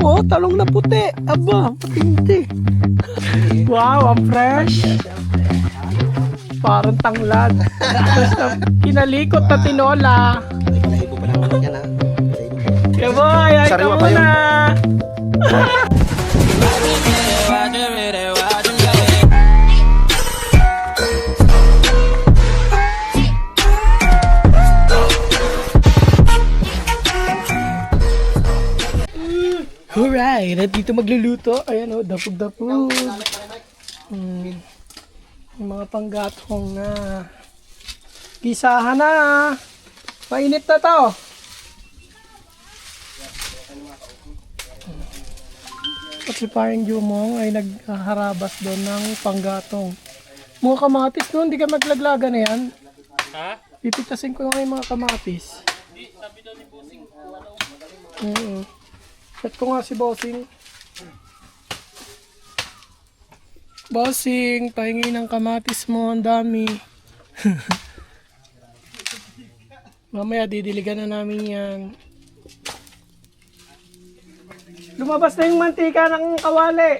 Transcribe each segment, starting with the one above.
Oh, talong na puti. Aba, patindi. Wow, ang fresh. Parang tanglad. Tapos na kinalikot na tinola. Balahibo pa naman yan ha. Kaboy, ay ka Sariwa pa yun. muna. Alright, at dito magluluto. Ayan o, dapog-dapog. Yung mga panggatong na pisahan na. Mainit na to. At si paring Jumong ay nagharabas doon ng panggatong. Mga kamatis doon, hindi ka maglaglaga na yan. Ha? Pipitasin ko nga yung mga kamatis. Hindi, sabi daw ni Bossing. Chat ko nga si Bossing. Bossing, pahingi ng kamatis mo, ang dami. Mamaya didiligan na namin yan. Lumabas na yung mantika ng kawali.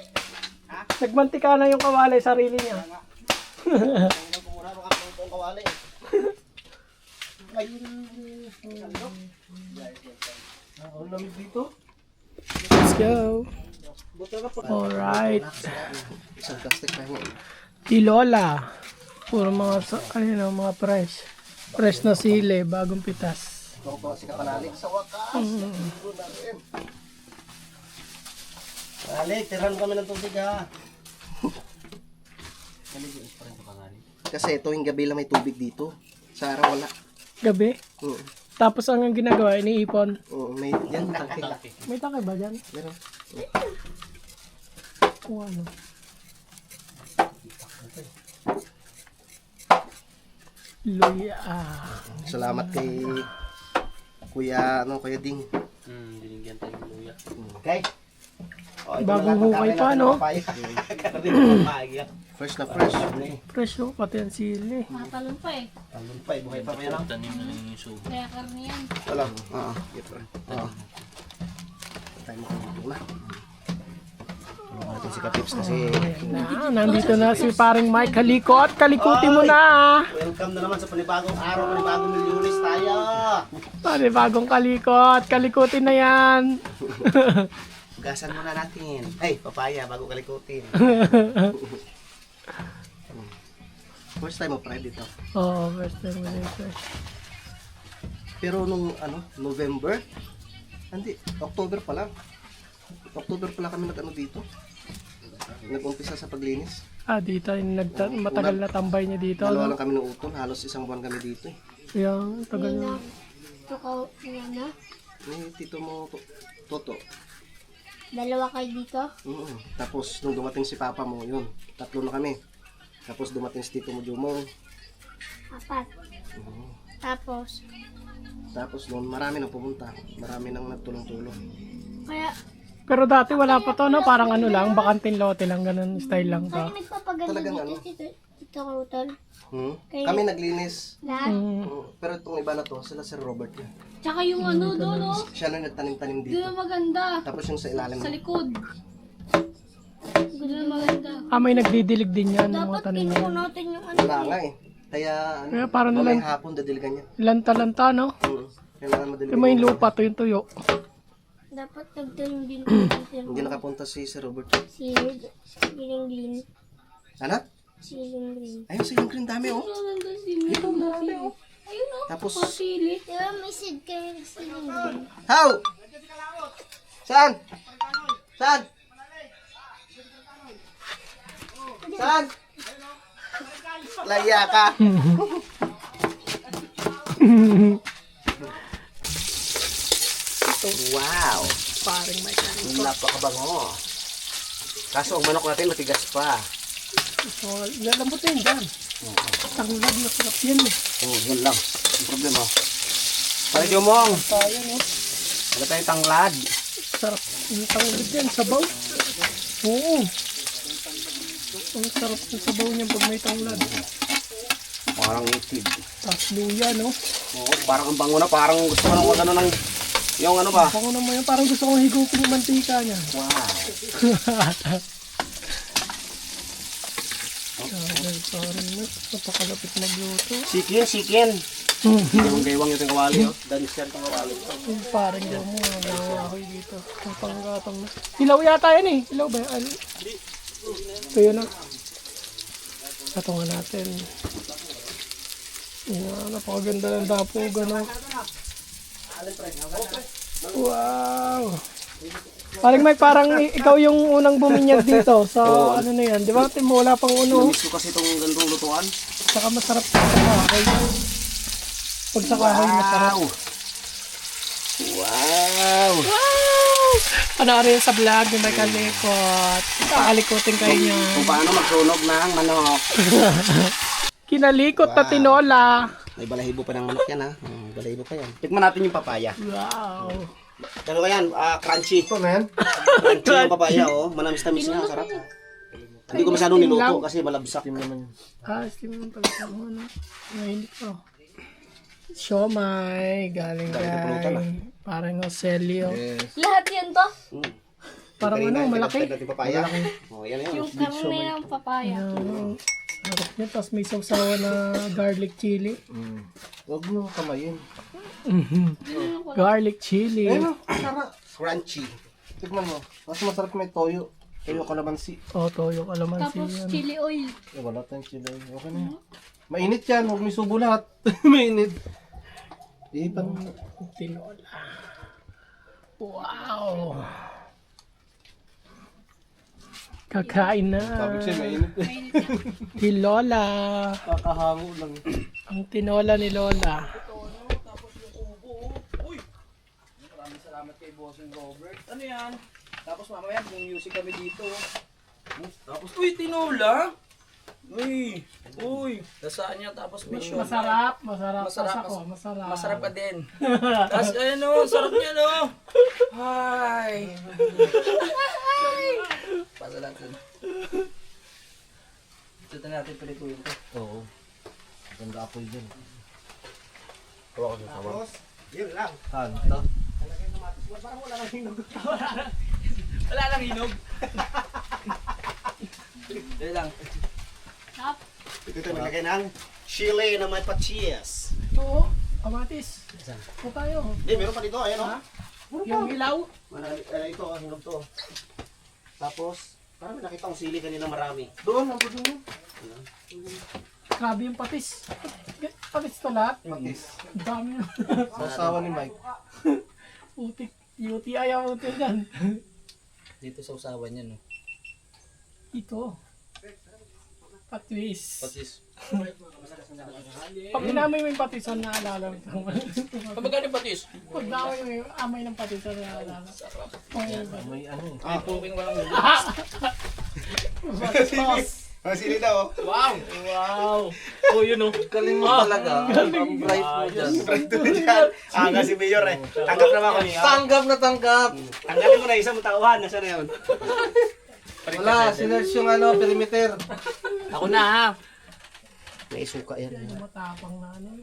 Nagmantika na yung kawali, sarili niya. Let's go. Alright. Isang plastic pa yun. Tilola. Puro mga, mga fresh. Fresh na sili, bagong pitas. Ito ko si Kapanalig. Sa wakas. Kapanalig, tiran kami ng tubig ha. Kasi tuwing gabi lang may tubig dito. Sa araw wala. Gabi. Tapos ang ginagawa, iniipon. Oo, may yan. Tangke. May takay ba dyan? Meron. Kung ano. Luya. Salamat kay Kuya Ding. Binigyan tayo ng luya. Okay. Bagong hukay pa, no? Fresh na fresh. Fresh oh, pati ang sili. Nakatalon pa eh. Talon pa, buhay pa yan. Tanim na lang yung subo. Kaya karne yan. Wala. Oo. Tayo mo kung dito na. Tulungan natin si Kapips kasi Nandito na si paring Mike. Kalikot, kalikutin mo na. welcome na naman sa panibagong araw, panibagong milyones tayo. Panibagong kalikot. Kalikutin na yan. Gasan muna natin. Ay, papaya bago kalikutin. First time mo try dito. Oo, first time mo fresh. Pero nung November, hindi, October pa lang. October pala kami dito. Nag-umpisa sa paglinis. Dito yung matagal na tambay niya dito. Dalawa No? lang kami ng utol, halos isang buwan kami dito eh. Yung tagal na. Tukaw niya na. Ni tito mo, Toto. Dalawa kayo dito. Tapos nung dumating si Papa mo, yun, tatlo na kami. Tapos dumating si Tito mo Jumong. Apat. Tapos, Tapos noon marami nang pumunta. Marami nang nagtulong-tulong. kaya, Pero dati wala pa to, no? Parang ano lang, bakanting lote lang, ganun style lang to. kaya nagpapaganda Talagang dito ito Kautal. Kami naglinis. Lahat. Pero itong iba na to, sila Sir Robert yan. Tsaka yung ano doon, no? Siya na nagtanim-tanim Doon dito. ang maganda. Tapos yung sa ilalim. Sa likod. Doon ang maganda. May nagdidilig din yan, ng mga Dapat tanim kinuha yan. natin yung ano. Wala nga eh. Kaya Kaya parang mamayang nalang- hapon dadiligan niya. Lanta-lanta, no? Kailangan madiligan. Yung may lupa, to yung tuyo. Dapat nagtanim din dito. Hindi nakapunta si Sir Robert. Siling green. Ano? Siling green. Ayun, siling green dami oh. Nandun si Mito. Ayun o. Tapos, Sili. Diba may seed kami ng siling green. how? Saan? Saan? Saan? Laya ka. Wow. Paring may kanin. Napakabango. Kaso ang manok natin matigas pa. So, lalambot na yun dyan. Tanglad na sarap yan eh. Yun lang. Yung problema. Pare Jomong, Tayo, no? wala tayong tanglad. Sarap yung tanglad yan, sabaw. Oo. Ang sarap ng sabaw niya pag may tanglad. Parang itig. Tapos luya, no? Oo, parang ang bango na. Parang gusto ko ng ano ng Yung ano ba? Ako naman yun, parang gusto kong higupin yung mantika niya. Wow. Parang napakalapit magluto. Chicken. Yung gaywang yung kawali, oh. Danis yan itong kawali. Parang daw mo, nakahoy dito. Ang panggatong na. Ilaw yata yan eh. Ilaw ba yan? Ito yun na. Katungan natin. Yan, napakaganda ng dapog. Ano. Wow! Parang Mike, parang ikaw yung unang buminyag dito sa ano na yan. Di ba? Wala pang uno. Namiss ko kasi itong gandong lutuan. Saka masarap sa kahoy. Pag sa kahoy, masarap. Wow! Wow! Panoorin sa vlog ni Michael Likot. Kakalikotin kayo niya. Kung paano magsunog ng manok. Kinalikot na tinola. May balahibo pa ng manok yan, ha? May balahibo pa yan. Tikman natin yung papaya. Wow! Ano ba yan? Crunchy. Ito, man. Crunchy yung papaya, oh. Manamis-tamis nga, sarap. Hindi ko masyadong niluto kasi malabsak yung naman. Steam naman pala sa ano. Ngayon ito. Siomay. Galing kay parang Ocelio. Lahat yan to? Parang ano, malaki. Natin papaya. Oh, yan yun. Yung karne ng papaya. Harap niya. Tapos may sausawa na garlic chili. Huwag mo kamayin. Garlic chili. Sarap. Crunchy. Tignan mo. Mas masarap may toyo. Toyo kalamansi. Toyo kalamansi Tapos yan. chili oil. Wala tayong chili. Okay na yan. Mainit yan. Huwag may subo lahat. Mainit. Ipan mo. Tinola. Wow! Kakain na. Sabi ko siya mainit. Si Lola. Kakahango lang. Ang tinola ni Lola. Salamat kay Bossing Robert. Ano yan? Tapos mamaya music kami dito. Tapos, uy, tinola! Uy, dasaan niya tapos may show. Masarap. Masarap. Masarap. Masarap ka din. Tapos, ayun o, sarap niya no. Hi! Pasa natin. Ito natin palituin ko. Oo. Ganda apple dyan. Tawa ko sa sawa. Yun lang. Ito. Wala lang hinog. Dito lang. Ito nilagay ng chili na may pachias. Ito, kamatis. Ito tayo. Meron pa dito. Ayan o. Yung ilaw. Ito, hinog to. Tapos, parang may nakita kong sili kanina marami. Doon, ang doon yun. Grabe yung patis. Patis to lahat. Patis. Ang dami na. Sasawa ni Mike. Utik. UTI ang utik yan. Dito sa usawan niya no. Ito. Patis. Patis. Pag inamoy mo yung patisan, naalala mo ito. Kamagano yung patis? Pag namoy mo yung amay ng patisan, naalala. May ano eh. May puking walang ulo. Sili daw. Wow! Wow! Oh, yun oh. Galing mo talaga. Ang bright mo dyan. Nga si Mayor eh. Tanggap naman kami. Tanggap na tanggap. Tanggalin mo na isang tauhan. Nasaan na yun? Wala, sinerge yung ano, perimeter. Ako na ha. May suka yan. Yung matapang na ano.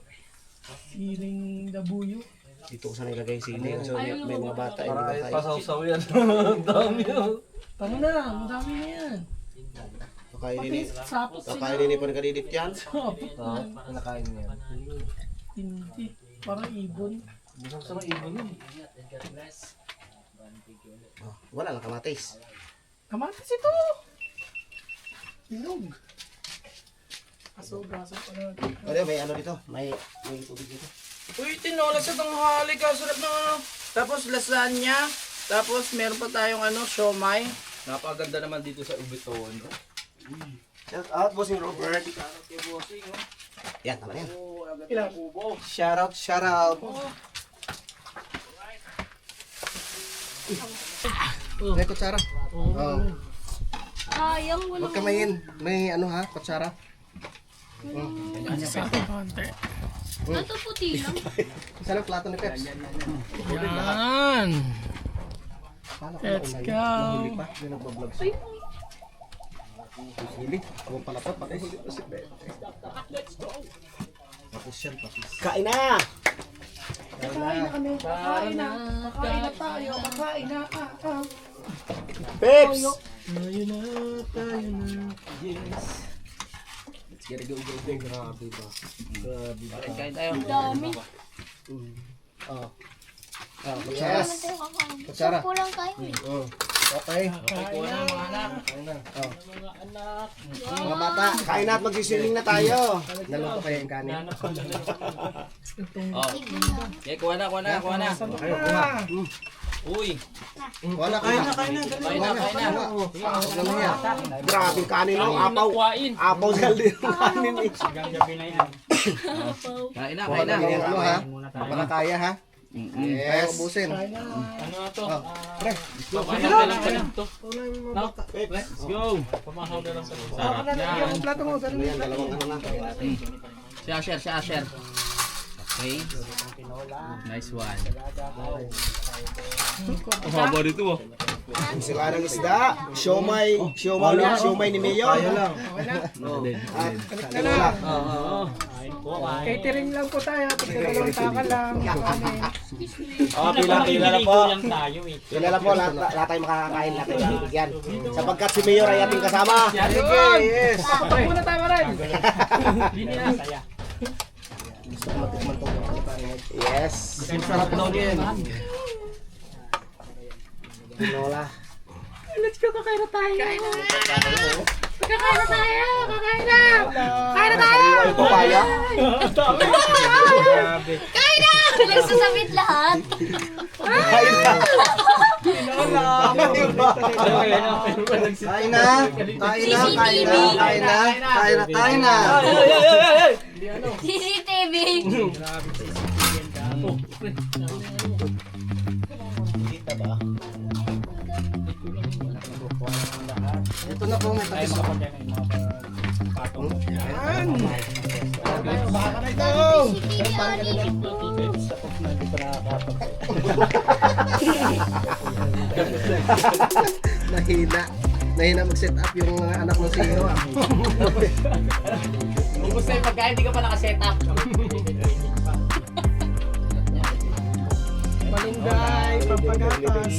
Siling dabuyo. Dito ko sana ilagay sili. So, may mga bata. Para Pasawsaw yan. Ang dami yun. Tama na, madami na yan. Kakainin Patis, sapot sila. ni pa nakadidit yan. Sapot na. Nakain niya. Hindi. Parang ibon. Sama ibon yun. Wala lang kamatis. Kamatis ito! Hinog. Aso-gaso pa na. Ano may ano dito? May tubig dito. Uy, tinola sa tanghali ka. Sarap na ano. Tapos lasagna. Tapos meron pa tayong ano, siomay. Napaganda naman dito sa Ubiton. Shout out, Bossing Robert. Kay Bossing, oh. Yan, tama yan. Oh, agad Ilan? na kubo. Shout out, shout out. May kutsara. Oh. Sayang, Huwag walang... kamayin. May ano ha, kutsara. Sa ating konti. Ito puti lang. Isa lang plato ni Peps. Yan! Paano Let's unahin? go. Mahuli pa. Hindi nagbablog siya. Hili. Huwag pala pa. Patay hili pa si Peps. Tapos yan, tapos. Kain na! Kakain na kami. Kakain na. Kakain na tayo. Kakain na. Peps! Tayo na. Tayo na. Yes. Let's get it, go. Grabe ba? Grabe ba? Kain tayo. Dami. Oh. Yes. Kutsara. Kulang tayo eh. Okay. Kuha na mga anak. Mga bata, kain na at magsisiling na tayo. Naluto pa yung kanin. Oh. Okay, kuha na. Uy. Wala, kain na. Kain na. Grabe yung kanin, no? Apaw. Apaw sa yung kanin. Kain na. Ano ha? Baka kaya ha? Kaya ubusin. Ano to? Pre, Let's go. Yung plato mo, ganun yan, dalawang ano na. Si Asher. Okay. Nice one. Haba dito. Sila ng isda, siomay ni Mayor. At wala. catering lang po tayo. Pagkakalaw takal lang. Kanin. Pila na po. Pila na po, lahat tayo makakakain, lahat tayo bibigyan. Sapagkat si Mayor ay ating kasama. Sige, yes. Papak muna tayo rin. Yes. Sarap daw din. Tinola. Let's go, kakain na tayo. Kakain na tayo. Kakain na. Kain na tayo. Ay, papaya. Kain na! Nagsasamit lahat. Kain na. Kain na. CCTV. Ito na po, may tapos ako. Nahina mag-set up yung anak ng CEO. Ubus na yung pagkain, hindi ka pa nakaset up. Malinday, pampagatas.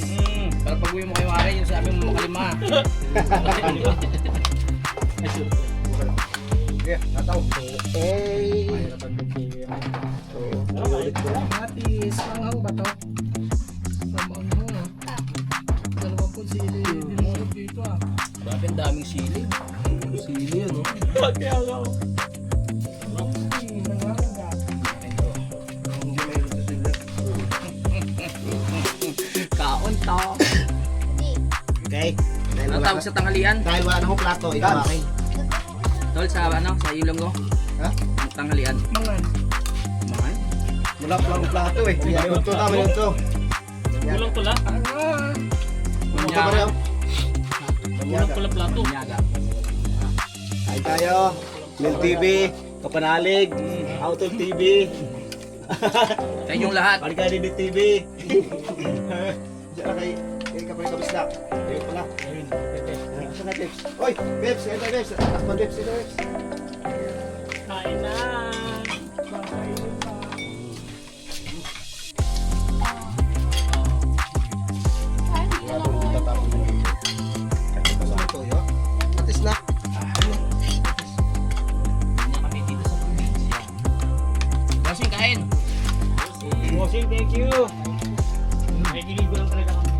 Para pag uwi mo kayo ari, yung sabi mo makalima. Matis, manghang ba to? Manghang. Dalawang po sili. Dinulog dito ah. Grabe, ang daming sili. Sili yan, no? Kaya nga. Kaon to. Okay. Ano tawag sa tanghalian? Dahil wala na akong plato, ikaw akin. Tol, sa sa ilong ko? Ha? Tanghalian. Mangan. Mahal? Wala pa lang plato eh. Minuto na, minuto. Kulang pula. Minuto pa rin. Kulang pula plato. Nyaga. Kain tayo. Mil TV, Kapanalig, Out of TV. Sa inyong lahat. Paligari ni TV. Diyan kay Kapanalig Kabisda. Ayun pala. Saan na Peps? Oy, Peps, ito Peps. Takpan Peps, ito Peps. Kain na. Kakain na. Atis na. Kami dito sa probinsya. Bossing, kain. Bossing, thank you. Nakikinig ko lang talaga kami.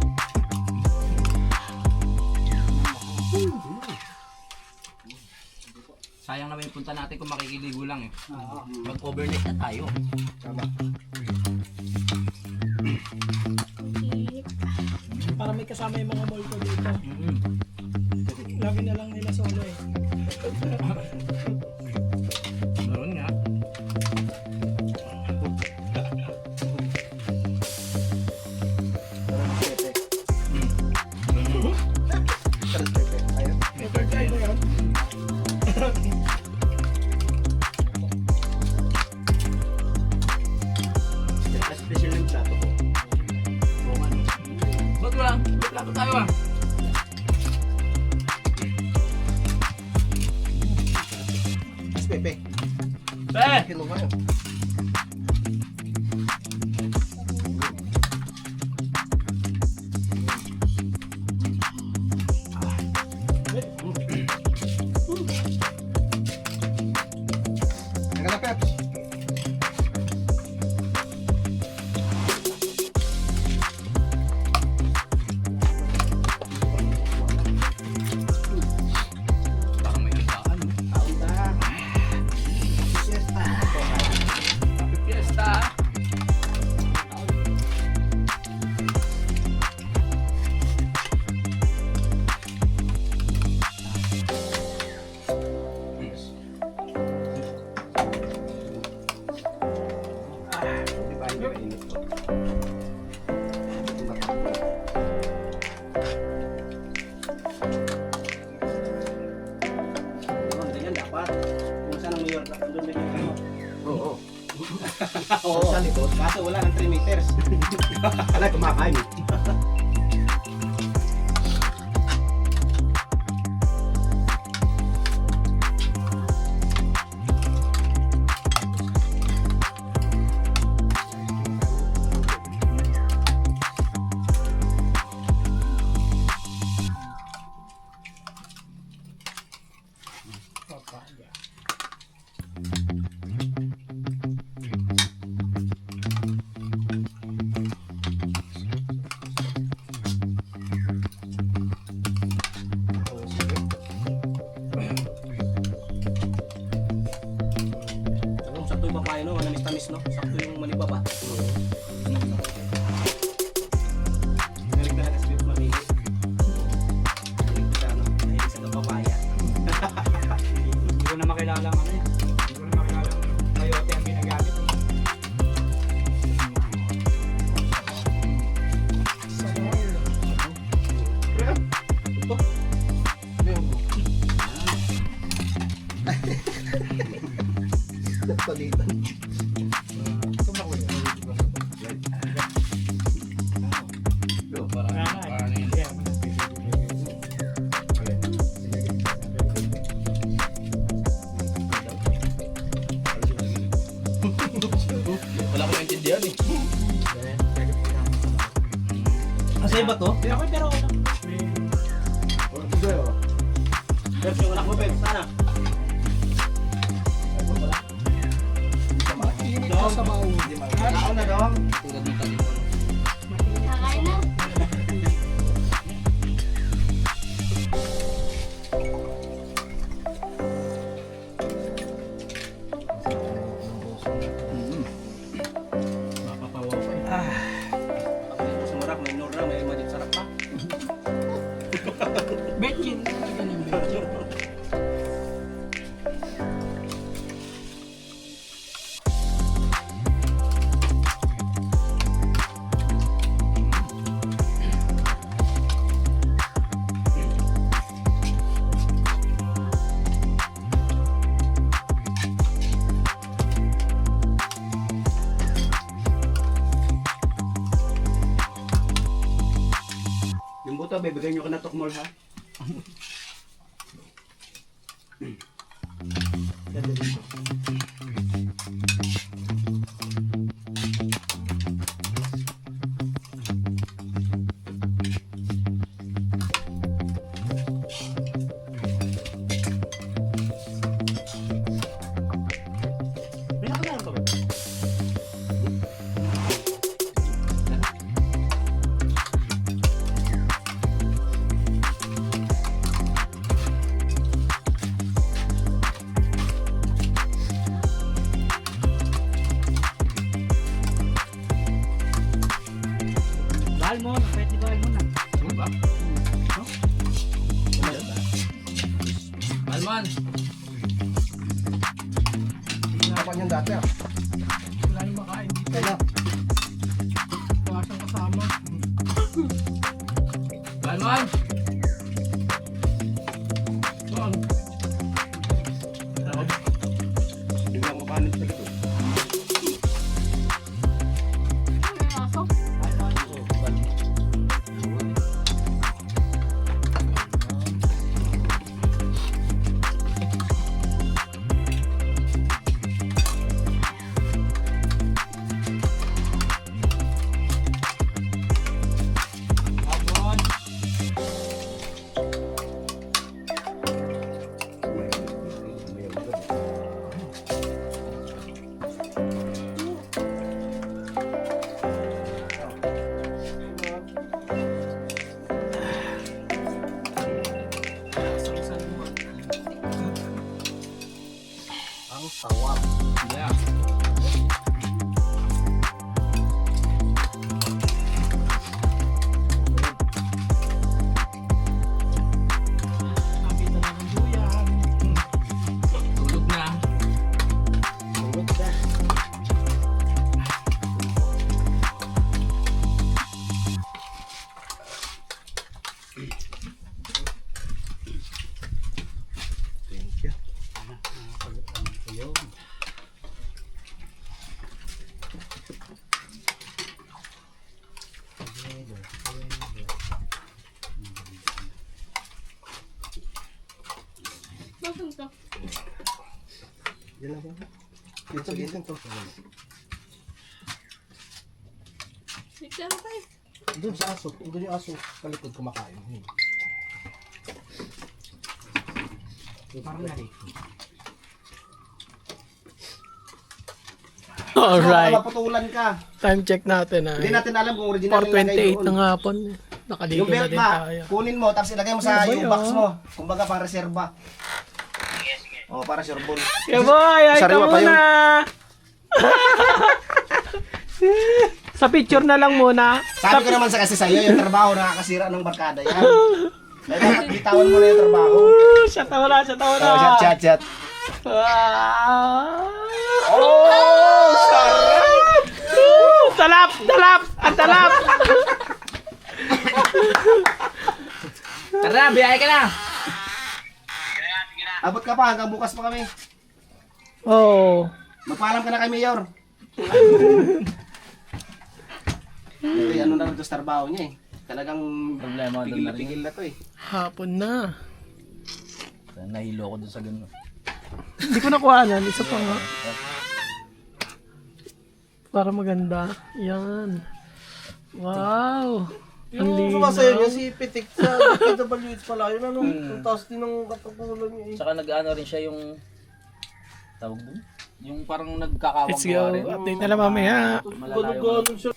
Sayang naman yung punta natin kung makikiligo lang eh. Mag-overnight na tayo. Tama. Para may kasama yung mga mall ko dito. Lagi na lang nila solo eh. Meron nga. Overtime na yun. Special yung plato ko. Ba't wala? Plato tayo ah. Mas Pepe. Eh! Kinuha yun. Mayor, nandun din yung ano. Oo. Oo. Sa likod, kaso wala ng 3 meters. Wala, kumakain eh. Sakto yung papaya no, manamis-tamis no? Sakto yung manibaba. Galing talaga sa bibig mamili. Galing sa ano, nahilig sa papaya. Hindi ko na makilala ang ano eh. Hindi ko na makilala ang mayote ang ginagamit. Palitan. Wala ko naintindihan eh. Kasi ba to? Pero okay, pero okay lang. Pero yung anak mo, Pep, sana. Init ka sa bawo. Ako na dong. Kakain na. Sumarap, may nura, may majid sarap pa. Betchin. Ganyan, betchin. Yung buto, bibigyan nyo ka na tukmol ha. Bahal mo, kahit di bahal mo na. Ano ba? Alman! Hinapan yung dati ah. Wala nang makain dito. Wala siyang kasama. Alman! Saan? Biglang makanin sa ito. May aso. Alman! Ang sawap. Yeah. Nakita na ng duyan. Tulog na. Tulog na. Thank you. Saan to? Yan lang. Dito, dito. Six ano kayo? Doon sa aso. Doon yung aso. Kalikod kumakain. Parang narito. Alright. Maputulan ka. Time check natin ah. Hindi natin alam kung original yung lagay 4:28 doon. ng hapon. Nakaligo Yung na belt din ba, tayo. kunin mo, tapos ilagay mo sa Ano ba yung yun? box mo. Kumbaga pang reserva. Oh, para sure ball. Yeah boy, ay ka Sariwa pa yun. muna. Sa picture na lang muna. Sabi ko naman sa kasi sa'yo, yung trabaho nakakasira ng barkada yan. Kaya bitawan mo na yung trabaho. Siya tawa na, siya tawa na. Oh, chat. Ah. Oh, sarap! Talap! Talap! Ang talap! Tara, biyahe ka na. Abot ka pa, hanggang bukas pa kami. Oh. Magpaalam ka na kay Mayor. Ay, ano na rin sa trabaho niya eh. Talagang Problema doon na rin. pigil na to eh. Hapon na. Nahilo ko dun sa ganun. Hindi ko nakuhanan. Isa pa nga. Para maganda. Yan. Wow. Ang linaw. si Pitik sa PWH pala yun ano, ang taas din ng katapulan niya eh. Saka nag-ano rin siya yung tawag dun? Yung parang Let's nagkakawang-gawa go. rin. Update na lang mamaya. Malalayo. Ganun siya.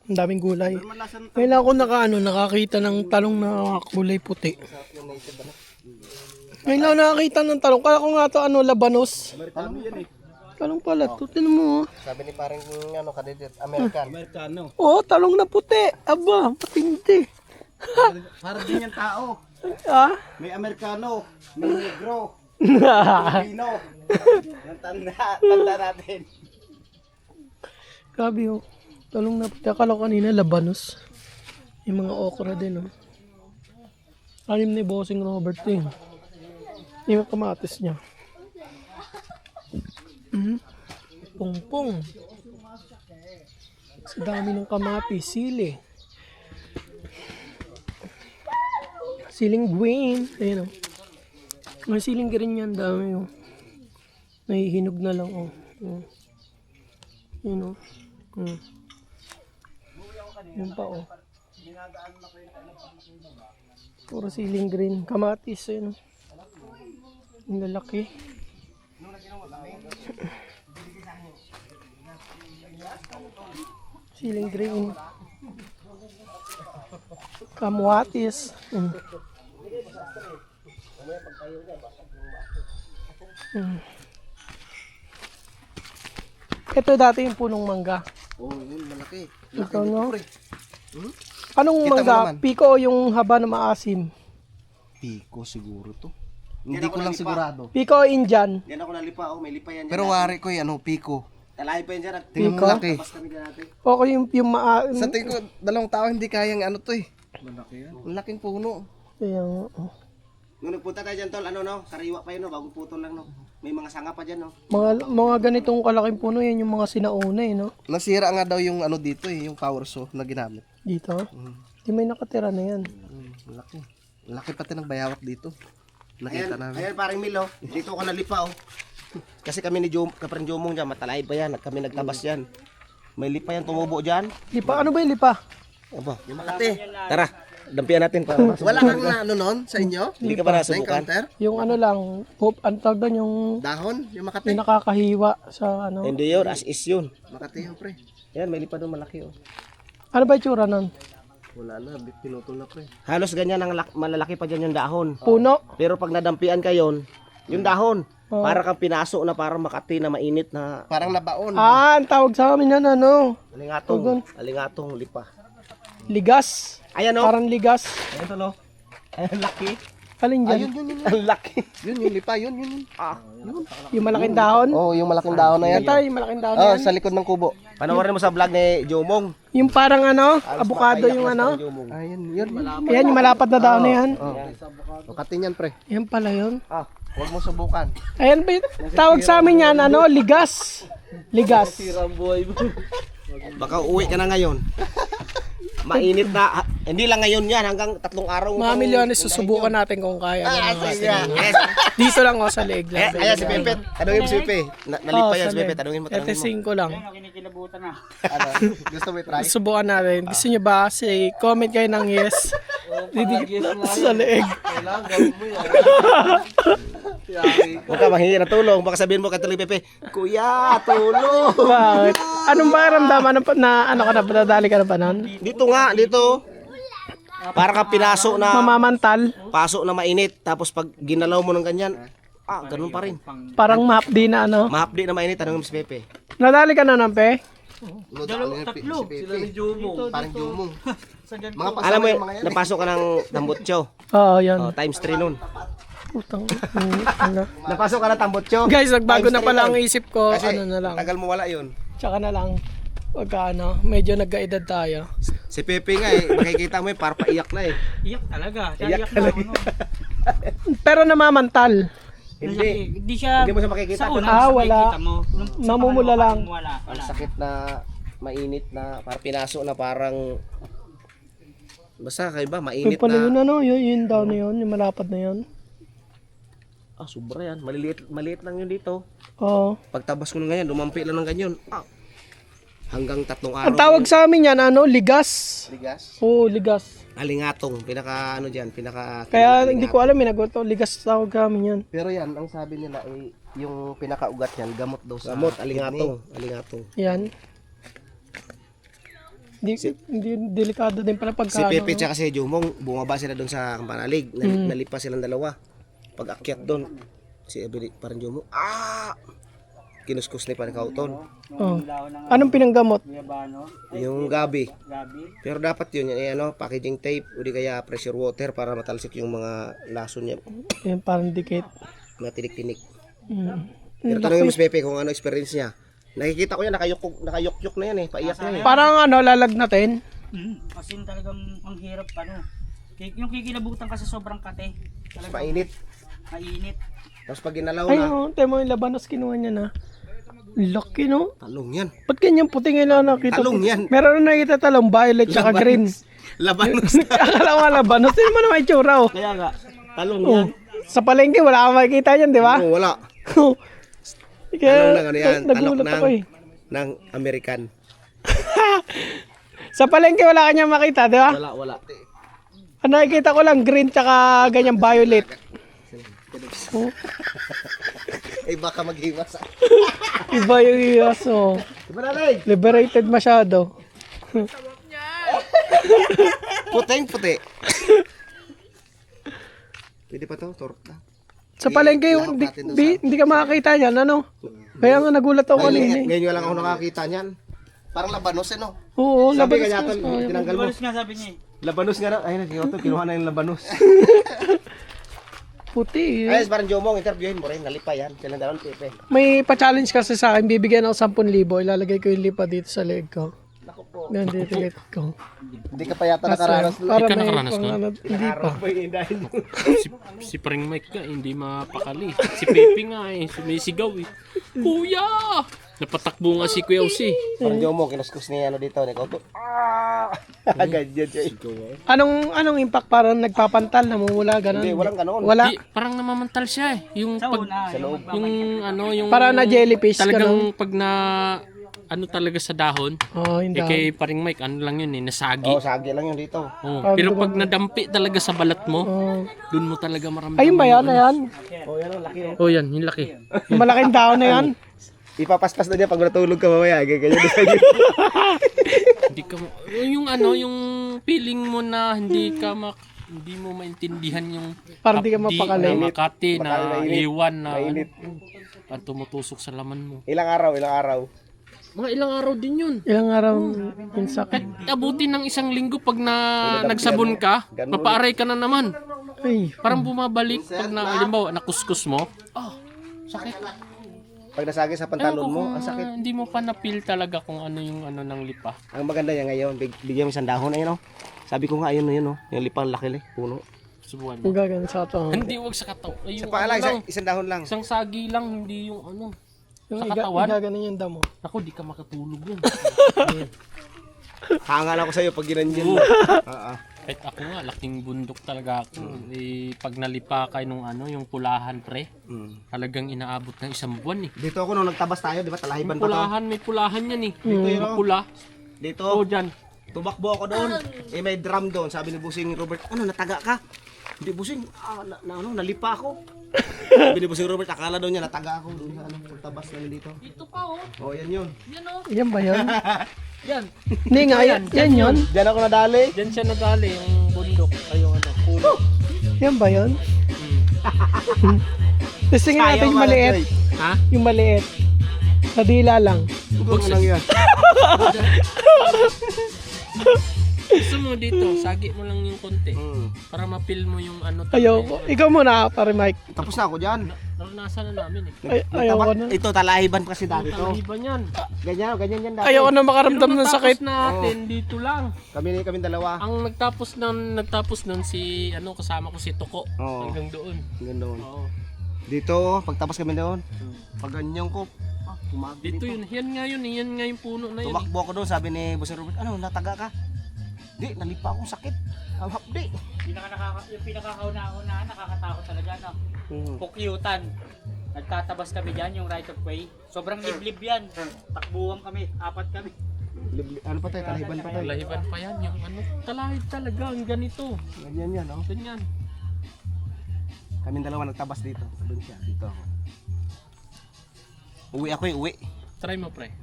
Ang daming gulay. Ngayon ako nakakita ng talong na kulay puti. Ngayon lang nakakita ng talong. Kaya ko nga ito labanos. Talong pala. Tutin mo. Sabi ni parang ano kadidit, American. Oh, talong na puti. Aba, matindi. Para din yung tao. Ah? May Amerikano, may Negro, Pilipino. Tanda natin. Grabe oh. Talong na puti. Akala ko kanina labanos. Yung mga okra din oh. Anim ni Bossing Robert din. Yung kamatis niya. Pungpong. Sa dami ng kamatis, sili. Siling green. Ayan o. May siling green yan, dami o. May hinog na lang o. Ayan o. Yun pa o. Puro siling green. Kamatis, ayan o. Ang lalaki. Siling green. Kamuatis. Ito dati yung punong mangga. Oh, yun malaki. Ito no? Anong Kita mo mangga? naman. Piko o yung haba na maasim? Piko siguro to. Hindi ko lang sigurado. Piko o Indian? Yan ako nalipa, oh, may lipa yan. Pero wari ko yung piko. Talahi pa yan dyan. Tingnan mo Piko? laki. Tapos kami dyan natin. O yung Sa tingin ko, dalawang tao hindi kayang ano to eh. Malaki yan. Malaking puno. Ayan, Nung nagpunta tayo dyan, tol, ano no, sariwa pa yun, no, bagong putol lang, no. May mga sanga pa dyan, no. mga ganitong kalaking puno, yan yung mga sinauna eh, no? Nasira nga daw yung ano dito eh, yung power saw na ginamit. Dito. Di may nakatira na yan. Malaki. Malaki pati ng bayawak dito. Ayan, Nakita namin. ayan paring Milo, dito ako nalipa, oh. Kasi kami ni Kapren Jomong dyan, matalay pa yan, at kami nagtabas yan. May lipa yan, tumubo dyan. Lipa, ano ba yung lipa? Aba, yung Makati. Tara, dampian natin para masuk. Wala kang na ano nun sa inyo? Hindi ka pa nasubukan? Na-encounter? Yung ano lang, ang tawag doon yung Dahon? Yung Makati? nakakahiwa sa ano. Hindi yun, as is yun. Makati yun pre. Yan, may lipa doon malaki, oh. Ano ba yung tsura nun? Wala na, pinutol na pre. Halos ganyan ang malalaki pa dyan yung dahon. Puno? Pero pag nadampian ka yun, yung dahon, Oh. para kang pinaso na parang Makati na mainit na Parang nabaon. Ah, ang tawag sa amin yan ano, alingatong lipa. ligas. Ayan, oh. Parang ligas. Ayan, tol, oh. Ayan, laki. Alin dyan? Ang laki. Yun, yung lipa, yun. Yung malaking dahon? Oh, yung malaking dahon na yan. Ito, yung malaking dahon na Oh, yan. sa likod ng kubo. Panoorin mo sa vlog ni Jomong. Yung parang ano, abukado yung ano. Jomong. Ayun, yun. Ayan, yung malapad na dahon na yan. Oh. Makati yan pre. Yan pala yun. Ah, huwag mo subukan. Ayan, tawag sa amin yan, ano, ligas. Ligas. Baka uwi ka na ngayon. Mainit na. Hindi lang ngayon yan, hanggang 3 araw. Mga milyones, susubukan natin kung kaya. Dito lang ako sa leeg lang. Ayan si Pepe. Tanungin mo si Pepe. Nalit pa yan si Pepe. Tanungin mo. Ete 5 lang. Ano? Gusto mo i-try? Subukan natin. Gusto nyo ba? Comment kayo ng yes. Sa leeg. Kailangan gawin mo yan. Huwag ka mahingi ng tulong. Baka sabihin mo kay Tuloy Pepe, Kuya, tulong. Bakit? Anong pakiramdam? Ano ka na? Padadali ka na pa nun? Dito nga, dito. Para ka pinaso na, Mamamantal? paso na mainit. Tapos pag ginalaw mo ng ganyan, ganun pa rin. Parang mahapdi na ano? Mahapdi na mainit. Tanungin mo si Pepe. Nadali ka na ng pe? Tatlo. Sila ni Jumong. Parang Jumong. Alam mo, napasok ka ng tambutso. Oo, yan. Times 3 nun. Putang. Ano. Napasok ka ng tambutso. Guys, nagbago na pala ang isip ko. Kasi Ano na lang. tagal mo wala yun. Tsaka na lang. Pagka medyo nagkaedad tayo. Si Pepe nga makikita mo parang paiyak na eh. Iyak talaga. Iyak talaga. Pero namamantal. Hindi siya... Hindi mo siya makikita. Sa una, Ah, sa wala. makikita mo. Namumula lang. Wala. Ang sakit na mainit na parang pinaso na parang basta kayo ba mainit Yung pala yun na. yun daw na yun, yung malapad na yun. Sobra yan. Maliit lang yun dito. Oo. Pagtabas ko ng ganyan, dumampi lang ng ganyan. Hanggang 3 araw. Ang tawag sa amin yan, ligas. Ligas. Oo, ligas. Alingatong, pinaka pinaka. Kaya hindi ko alam, minagot to. Ligas tawag sa amin yan. Pero yan, ang sabi nila ay yung pinakaugat niyan, gamot daw sa gamot, alingatong. Yan. Hindi delikado din pala Si pagka Pepe tsaka si Jumong, bumaba sila doon sa Kampanalig. Nalipas silang dalawa. Pag akyat doon, si parang Jumong, kinuskus ni Panikauton. Oh. Anong pinanggamot? Yung gabi. Pero dapat yun, packaging tape o di kaya pressure water para matalsik yung mga lason niya. Yan, parang dikit. Mga tinik-tinik. Mm. Pero tanongin mo si Pepe kung ano experience niya. Nakikita ko yan, nakayok-yok na yan eh. Paiyak na eh. Parang lalagnatin. Kasi talagang ang hirap yung kikilabutan kasi sobrang kate. Mainit. Mainit. Tapos pag ginalaw Ay, na, mo yung labanos kinuha niya na. Laki, no? talong yan. Ba't ganyan puti ngayon lang nakita? Talong yan. Meron na nakita talong, violet tsaka green. Labanos. Akala mo labanos, hindi mo naman itsura, oh. Kaya nga, talong Oh. yan. Sa palengke, wala kang makikita yan, di ba? Oo, wala. Kaya, Talong ng ano yan, talong nagulat ako, eh. ng American. Sa palengke, wala ka niyang makita, di ba? Wala. Ang nakikita ko lang, green tsaka ganyan violet. Oh, Eh baka maghiwas. iba yung iyas, oh. Diba nanay? Liberated masyado. Puting-puti. Pwede pa to, torta. Sa palengke, Lahap hindi, natin doon sa- hindi ka makakita niyan, ano? Kaya nga nagulat ako kanina. eh. Ngayon lang ako nakakita niyan. Parang labanos eh no? Oo, Sabi labanos kanya ka. tol, tinanggal mo. Balos nga sabi niya eh. Labanos nga na. Ayun, nagkiyoto, kinuha na yung labanos. Puti. Ayos, parang Jomong, interviewin mo rin. Nalipa yan. Silang dalawang Pepe. May pa-challenge kasi sa akin, bibigyan ako 10,000, ilalagay ko yung lipa dito sa leg ko. Yan, dito ko. Hindi ka pa yata nakaranas. Para ka may nakaranas nun? hindi pa. Si Pring Mike ka, hindi mapakali. Si Pepe nga sumisigaw eh. Kuya! Napatakbo nga si Kuya Usi. Parang Jomong, kinuskus niya ano dito. Nikoto. Ganyan siya. Anong impact parang nagpapantal, namumula, ganun? Hindi, walang ganon. Wala. Parang namamantal siya eh. Yung Sa pag, una, yung Para na jellyfish, talagang pag na ano talaga sa dahon. Oh, hindi. Kay Paring Mike, ano lang yun eh, nasagi. Oo, sagi lang yun dito. Oh, pero pag nadampi talaga sa balat mo, Oh. dun mo talaga maramdaman. Ayun ba yan? Ayan. Oh, yan ang laki. Oh, yan, yung laki. Yung malaking tao na yan. Ipapaspas na niya pag natulog ka mamaya. Ganyan din sa'yo. Hindi ka yung yung feeling mo na hindi mo maintindihan yung Parang di ka mapakali. na makati na Mainit. iwan na Mainit. ang tumutusok sa laman mo. Ilang araw. Mga ilang araw din yun. Ilang araw yung sakit. Abuti ng 1 linggo pag nagsabon ka, mapaaray ka na naman. Ay, Parang bumabalik pag halimbawa nakuskus mo. Sakit. Pag nasagi sa pantalon mo, ang sakit. Hindi mo pa na-feel talaga kung ano yung ano ng lipa. Ang maganda niya ngayon, bigyan mo isang dahon. Ayun, oh. Sabi ko nga, ayun, oh. Yung lipang laki, puno. Subukan mo. ang gagawin sa ito. Hindi, wag sa kataw. Ay, Sa yung paa lang, ano lang, isang dahon lang. isang sagi lang, hindi yung ano. Yung sa katawan? igaganin yung damo. Ako, di ka makatulog yun. Hangal ako sa'yo pag ginanyan. Oo. Ah. Kahit ako nga, laking bundok talaga ako. Eh, pag nalipa kayo nung ano, yung pulahan pre, talagang inaabot ng 1 buwan eh. Dito ako nung nagtabas tayo, di ba? Talahiban Yung pa to. pulahan, may pulahan yan eh. Dito yun, oh. Pula. Dito, Oo, dyan. tumakbo ako doon. Eh may drum doon. Sabi ni Busing Robert, ano, nataga ka? Hindi, Busing, nalipa ako. Sabi ni Busing Robert, akala doon niya, nataga ako doon sa ano, pagtabas lang dito. Dito pa oh. Oh, yan yun. Yan oh. Yan ba yun? Yan. Hindi nga, yan yun. Diyan ako nadali. Diyan siya nadali yung bundok. Ay, yung ano, pulo. Yan ba yun? Testingin natin yung maliit. Ha? Yung maliit. Sa dila lang. Huwag lang yan. Gusto mo dito, sagi mo lang yung konti. Para mapil mo yung ano. Ayoko. Ikaw muna, pare Mike. Tapos na ako dyan. Naranasan na namin eh. Ayoko na. Ito, talahiban kasi dati to. Talahiban yan. Ganyan yan dati. Ayoko na makaramdam ng sakit. natin dito lang. Kami dalawa. Ang nagtapos nun si ano kasama ko si Toko. Oo. Hanggang doon. Hanggang doon. Oo. Dito, pagtapos kami doon, pag ganyan ko, tumagi Dito yun. Yan nga yung puno na yun. Tumakbo ako doon, sabi ni Boss Robert, ano, nataga ka? Di, nalipa akong sakit. Ang hapdi. Yung pinakakauna-una, nakakatakot talaga, no? Pukyutan. Nagtatabas kami dyan, yung right of way. Sobrang liblib yan. Takbuhan kami, 4 kami. Ano pa tayo, talahiban pa tayo. Lahiban pa yan. Yung ano, talahid talaga. Ang ganito. Ganyan yan, oh. Ganyan. Kaming dalawa nagtabas dito. Doon siya, dito ako. Uwi ako uwi. Try mo pre.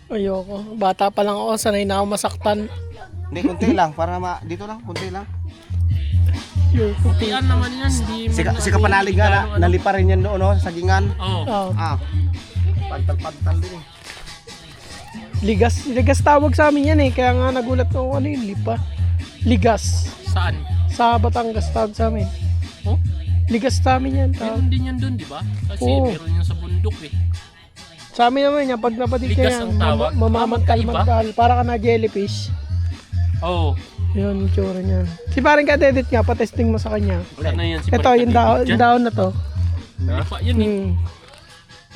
Ayoko. Bata pa lang ako, sanay na ako masaktan. Hindi, kunti lang, para dito lang, kunti lang. Putian naman yan. Hindi Si Kapanalig nga, nalipa rin yan doon, no, sa sagingan. Oo. Ah, pantal din eh. Ligas tawag sa amin yan eh. Kaya nga nagulat ako ano yun, lipa. Ligas. Saan? Sa Batangas tawag sa amin. Oh? Ligas sa amin yan. Tawag. Meron din yan doon, di ba? Kasi Oo. meron yan sa bundok eh. Sa amin naman yan, pag napatig ka Ligas yan, ang tawag? mamamantal-mantal. Para ka na jellyfish. Oo. Yun, yung tsura niyan. Si parang ka-edit nga, pa-testing mo sa kanya. Saan na yan? Si Ito, yung dahon na to. Lipa yan eh. Hmm.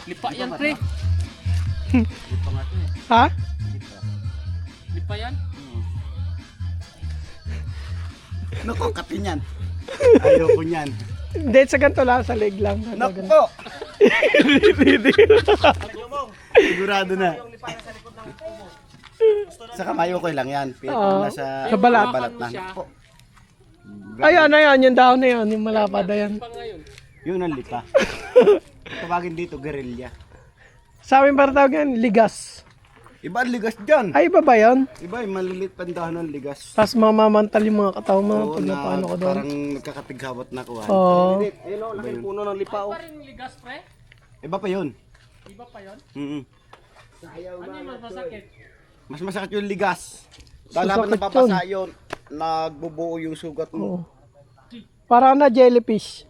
Lipa yan pre. Ha? Lipa yan. Naku, katin yan. Ayoko niyan. Hindi, sa ganito lang, sa leg lang. Naku po! Sigurado na. Sa kamayo ko lang yan. Pero Oo. nasa Sa balat. lang. Po. Ayan, yung dahon na yun, yung malapad na yan. Pa ngayon. Yun ang lipa. Tawagin dito, guerrilla. Sa amin parang tawag yan, ligas. Iba ang ligas dyan. Ay, iba ba yun? Iba yung malilit pandahan ng ligas. Tapos mamamantal yung mga katawan mo Oo, pag napaano ko doon. parang nagkakatighawat na kuhan. Oo. Ayun o, laking puno ng lipa o. Paring ligas pre? Iba pa yun. Iba pa yon? Ano yung mas masakit? Mas masakit yung ligas. Dahil Masakit habang napapasa yun, nagbubuo yung sugat mo. Oo. Para na jellyfish.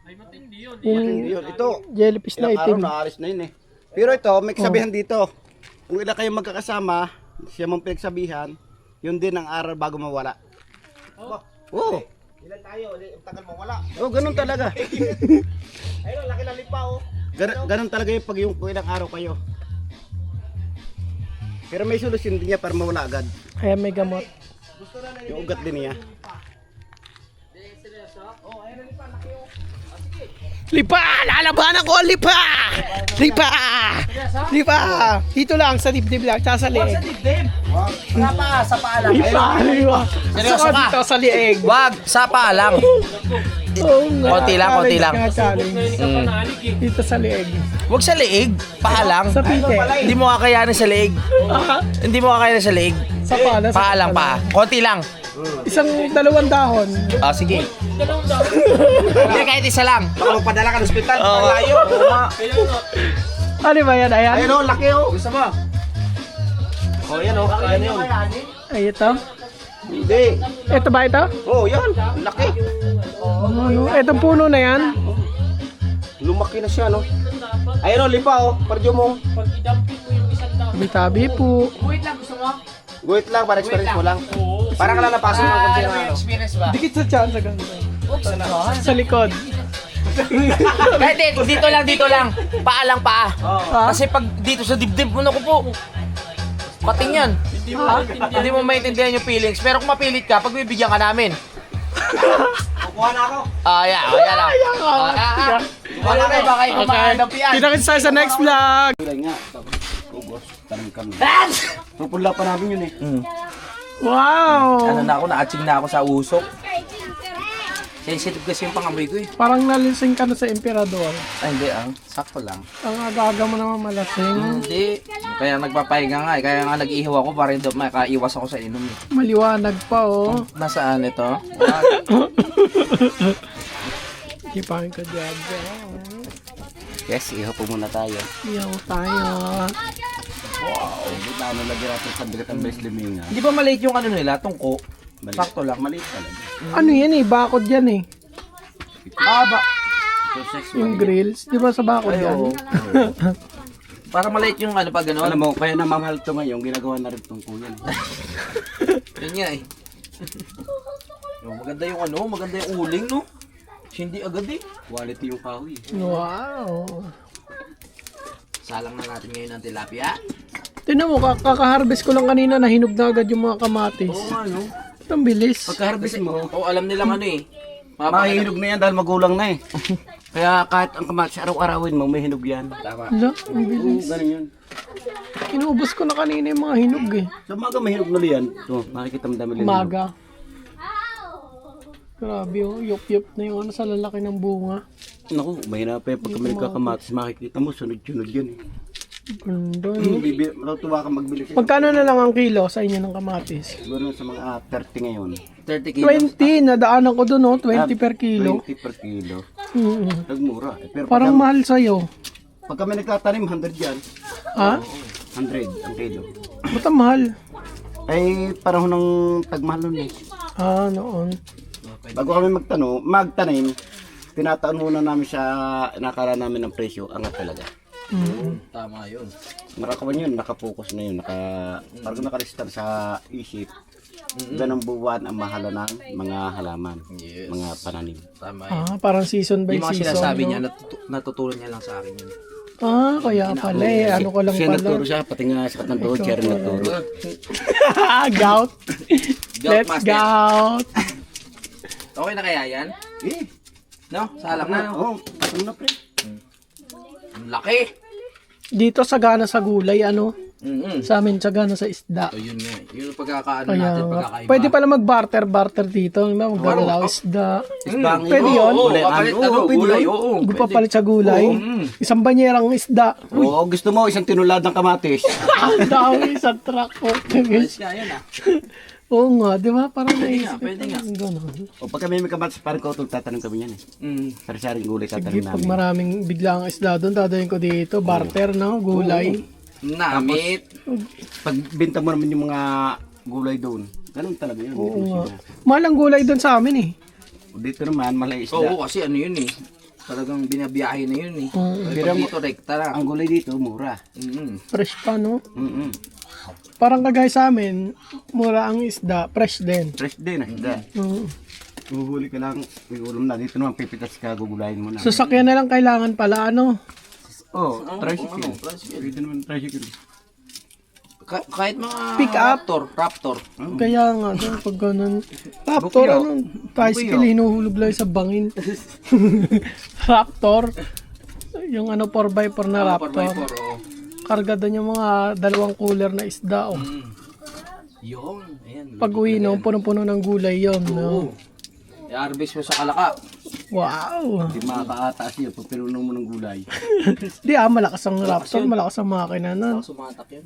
Ay matindi yun. Hindi yun. Ito, Jellyfish na ilang araw itim. naalis na yun eh. Pero ito, may kasabihan dito. Kung ilan kayo magkakasama, siya mong pinagsabihan, yun din ang aral bago mawala. Oo. Ilan tayo, tagal mawala. Oo, ganun talaga. Ayun, laki na lipa oh. Ganun talaga yung pag yung kung ilang araw kayo. Pero may solusyon din niya para mawala agad. Kaya may gamot. Yung ugat din niya. Lipa! Lalabanan ko! Lipa! Lipa! Lipa! Dito lang, sa dibdib lang, tsaka sa leeg. Sa paa lang. Lipa! Lipa! Seryoso Saka ka? dito sa leeg. Wag, sa paa lang. Oo nga. Konti lang, konti lang. Challenge. Panalig eh. Dito sa leeg. Wag sa leeg, paa lang. Sa pike. Hindi mo kakayanin sa leeg. Ah, Hindi mo kakayanin sa leeg. sa pala. Paa lang, paa. Konti lang. Isang dalawang dahon. Ah, sige. Dalawang daw. Hindi, kahit isa lang. Baka magpadala ka ng ospital. Oo. Layo. Kaya nga. Ano ba yan? Ayan? Ayun oh, laki oh. Gusto mo? Oh, yan oh. Ayan yun. Ay, ito. Hindi. Ito ba ito? Oh, yan. Laki. Ano? Itong puno na yan. Lumaki na siya, no? Ayun oh, lipa oh. Parjo mo. Pag idampin mo yung isang daw. Tabi-tabi po. Guhit lang, para experience mo lang. Oo. Para ka lang napasok ng konti na ano. Experience ba? Dikit sa tiyan sa ganito. Sa likod. Kahit dito lang. Paa lang, paa. Ha? Kasi pag dito sa dibdib mo, naku po. Pating yan. Hindi mo maintindihan yung feelings. Pero kung mapilit ka, pagbibigyan ka namin. Kukuha na ako. Yan lang. Wala na, baka ikaw makakadapian. Kita-kits tayo sa next vlog. Gulay nga. Tapos, ubos. Tanong kami. Pupula pa namin yun eh. Wow! Ano na ako, na-achieve na ako sa usok. Sensitive kasi yung pangamoy ko eh. Parang nalising ka na sa emperador. Ay, hindi sakto lang. Ang aga-aga mo naman malasing. Hindi. Kaya nagpapahinga nga eh. Kaya nga nag-ihaw ako para hindi makaiwas ako sa inom eh. Maliwanag pa oh. Nasaan ito? Ipahin ka dyan. Yes, iho po muna tayo. Iyaw tayo. Wow. Buta na lagi natin sa bigat ang best liminga. Hindi ba maliit yung ano nila, tungko? Maliit. Sakto lang. Maliit talaga. Ano yan eh? Bakod yan eh. Yung grills. Di ba sa bakod Ay, yan? oo. Para maliit yung ano pa gano'n. Alam mo, kaya namamahal ito ngayon, ginagawa na rin itong kuyan. Yun nga eh. Maganda yung ano, maganda yung uling no? Hindi agad eh. Quality yung kahoy. Wow. Salang na natin ngayon ang tilapia. Tignan mo, kaka-harvest ko lang kanina na hinog na agad yung mga kamatis. Oo nga no. Ang bilis. Pagka-harvest mo, Alam nilang ano eh. mahihinog na yan dahil magulang na eh. Kaya kahit ang kamatis araw-arawin mo, may hinog yan. Tama. Ala, ang Oo, bilis. ganun yun. Inuubos ko na kanina yung mga hinog eh. Sa umaga may hinog na yan. Ito, makikita mo dami Umaga. Grabe oh, yup-yup na yung ano sa lalaki ng bunga. Naku, mahina pa yung pagka may nagkakamatis, makikita mo, sunod-sunod yan eh. Ganda eh. Matutuwa ka magbili siya. Magkano na lang ang kilo sa inyo ng kamatis? Siguro sa mga 30 ngayon. 30 kilos. 20, nadaanan ko dun oh, 20 per kilo. 20 per kilo. Mm. Nagmura. Eh, pero Parang pagka, mahal sa'yo. pagka may nagtatanim, 100 yan. Ha? 100 ang kilo. Ba't ang mahal? Ay, panahon ng tagmahal nun eh. Ah, noon. Bago kami magtanim, tinataon muna namin sa nakara namin ng presyo, angat talaga. Tama yun. Nakakawan yun, nakapokus na yun, parang nakarestar sa isip. Ganang buwan ang mahala ng mga halaman, mga pananim. Tama yun. Ah, parang season by Yung mga season. sinasabi no? niya, natutunan niya lang sa akin yun. Ah, kaya pala eh. Ano ko lang Siya pala. nagturo siya, pati nga sakat ng tuhod, siya rin nagturo. Gout. Gout Let's master. gout. Okay na kaya yan? Eh, No? Salang na. No? ano na pre? Ang laki. Dito sagana sa gulay, ano? Sa amin sagana sa isda. So yun nga. Yun ang pagkakaano Kaya natin, nga. pagkakaiba. Pwede pala mag-barter dito. Magdalaw isda. Pwede yun? Oo, kapalit ano, gulay. Oo, Gupapalit sa gulay. Isang banyerang isda. Oo, gusto mo isang tinulad ng kamatis. Ang dami sa truck ko. Ayos nga yun ah. Oo nga, di ba? Parang naisip. pwede nga. Ganon. O pag kami may kamatis, parang kotol, tatanim kami yan eh. Sari-saring gulay Sige, tatanim pag namin. maraming biglang isda doon, dadayin ko dito. Barter, no? Gulay. Namit. Pag binta mo naman yung mga gulay doon, ganun talaga yun. Oo nga. Mahal ang gulay doon sa amin eh. Dito naman, malay isda. Oo, kasi ano yun eh. Talagang binabiyahe na yun eh. Pero dito, rekta lang. Ang gulay dito, mura. Fresh pa, no? Parang Parang kagaya sa amin, mura ang isda, fresh din. fresh din, isda. Huhuli ka lang, may ulam na. Dito naman, pipitas ka, gugulayin mo na. Sasakyan na lang kailangan pala, ano? Tricycle. Pwede naman tricycle. Kahit mga Pick up. Raptor. Kaya nga, no, pag ganun. Raptor, Bukyo. ano? Tricycle, hinuhulog lang sa bangin. Raptor. Yung ano, 4x4 na Raptor. 4x4, oo. Karga doon yung mga 2 cooler na isda, oh. Yun, ayan. Pag uwi, no, punong-puno ng gulay yun, no? I-harvest mo sa kalaka. Wow! Hindi makakaataas yun pag pinuno mo ng gulay. Di malakas ang Raptor, malakas ang makina na. Sumatak yun.